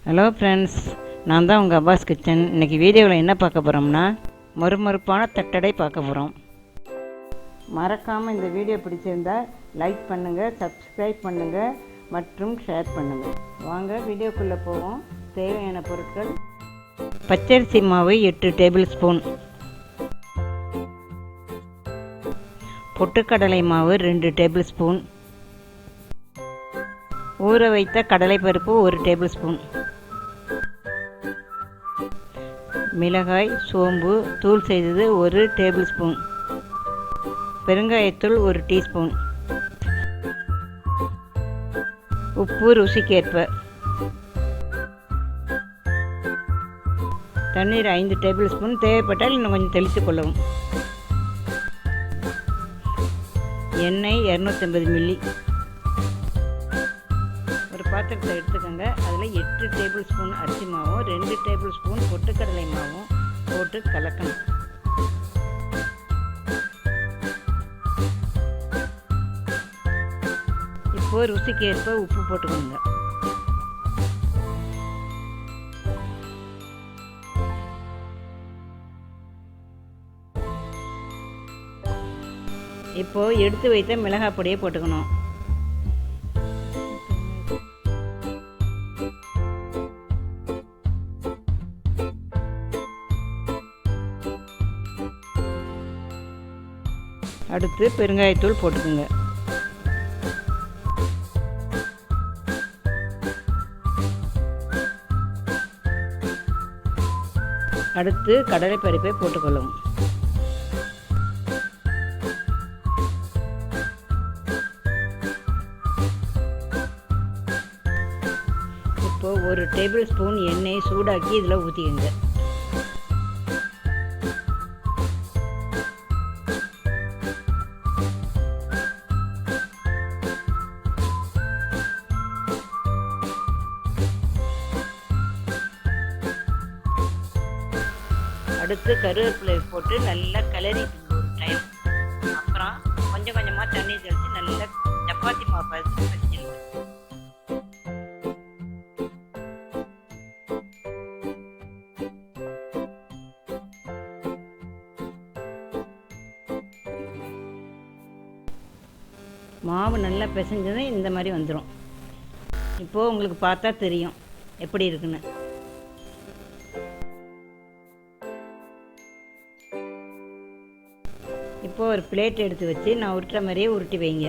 Hello friends, நான் தான் உங்கள் அவ்வாஸ் கிச்சன். இன்றைக்கி வீடியோவில் என்ன பார்க்க போகிறோம்னா மொறுமொறுப்பான தட்டடை பார்க்க போகிறோம். மறக்காமல் இந்த வீடியோ பிடிச்சிருந்தால் லைக் பண்ணுங்கள், சப்ஸ்கிரைப் பண்ணுங்கள் மற்றும் ஷேர் பண்ணுங்கள். வாங்க வீடியோக்குள்ளே போவோம். தேவையான பொருட்கள்: பச்சரிசி மாவு 8 டேபிள் ஸ்பூன், பொட்டுக்கடலை மாவு 2 டேபிள் ஸ்பூன், ஊற வைத்த கடலைப்பருப்பு 1 டேபிள் ஸ்பூன், மிளகாய், சோம்பு தூள் செய்தது 1 டேபிள் ஸ்பூன், பெருங்காயத்தூள் 1 டீஸ்பூன், உப்பு ருசிக்கேற்ப, தண்ணீர் 5 டேபிள் ஸ்பூன். தேவைப்பட்டால் இன்னும் கொஞ்சம் தெளித்து கொள்ளவும். எண்ணெய் 250 மில்லி. ஒரு பாத்திரத்தை எடுத்துக்கோங்க. அதில் 8 டேபிள் ஸ்பூன் அரிசி மாவும் 2 டேபிள் ஸ்பூன் பொட்டுக்கடலை மாவும் போட்டு கலக்கணும். இப்போ ருசிக்கு ஏற்ப உப்பு போட்டுக்கோங்க. இப்போ எடுத்து வைத்த மிளகாய் பொடியை போட்டுக்கணும். அடுத்து பெருங்காயத்தூள் போட்டுக்கோங்க. அடுத்து கடலைப்பருப்பை போட்டுக்கொள்ளவும். இப்போ 1 டேபிள் ஸ்பூன் எண்ணெய் சூடாக்கி இதில் ஊற்றிக்கோங்க. அடுத்து கருவேப்பிலை போட்டு நல்லா கிளறி ஒரு டைம். அப்புறம் கொஞ்சம் கொஞ்சமாக தண்ணி தெளித்து நல்லா சப்பாத்தி மாவு பறிச்சிடுங்க. மாவு நல்லா பிசைஞ்சதும் இந்த மாதிரி வந்துடும். இப்போது உங்களுக்கு பார்த்தா தெரியும் எப்படி இருக்குன்னு. இப்போ ஒரு பிளேட் எடுத்து வச்சு நான் உருட்டுற மாதிரியே உருட்டி வைங்க.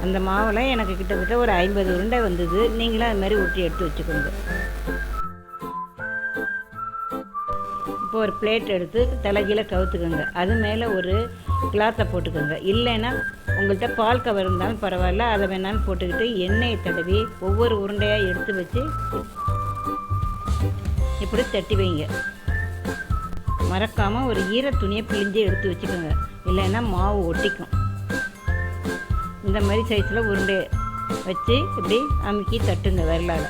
அந்த மாவில் எனக்கு கிட்டத்தட்ட ஒரு 50 உருண்டை வந்தது. நீங்களும் அது மாதிரி உருட்டி எடுத்து வச்சுக்கோங்க. இப்போ ஒரு பிளேட் எடுத்து தலைகீழ கவுத்துக்கோங்க. அது மேலே ஒரு கிளாத்தை போட்டுக்கோங்க. இல்லைன்னா உங்கள்கிட்ட பால் கவர் இருந்தாலும் பரவாயில்ல, அதை வேணாலும் போட்டுக்கிட்டு எண்ணெயை தடவி ஒவ்வொரு உருண்டையாக எடுத்து வச்சு இப்படி தட்டி வைங்க. மறக்காமல் ஒரு ஈர துணியை பிழிஞ்சு எடுத்து வச்சுக்கோங்க, இல்லைன்னா மாவு ஒட்டிக்கும். இந்த மாதிரி சைஸில் உருண்டை வச்சு இப்படி அமுக்கி தட்டுங்க விரலால்.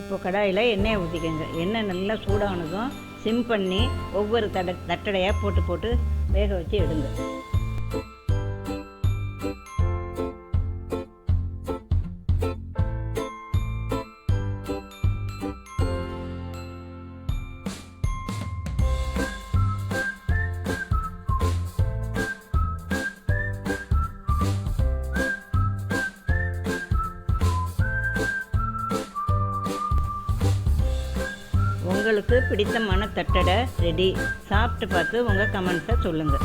இப்போ கடாயில் எண்ணெயை ஊற்றிக்கோங்க. எண்ணெய் நல்லா சூடானதும் சிம் பண்ணி ஒவ்வொரு தட்டடையாக போட்டு வேக வச்சு எடுங்க. உங்களுக்கு பிடித்தமான தட்டடை ரெடி. சாப்பிட்டு பார்த்து உங்கள் கமெண்ட்ஸை சொல்லுங்கள்.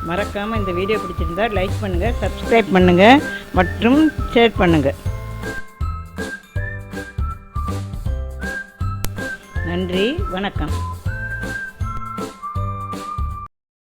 மறக்காமல் இந்த வீடியோ பிடிச்சிருந்தால் லைக் பண்ணுங்கள், சப்ஸ்கிரைப் பண்ணுங்கள் மற்றும் ஷேர் பண்ணுங்கள். நன்றி, வணக்கம்.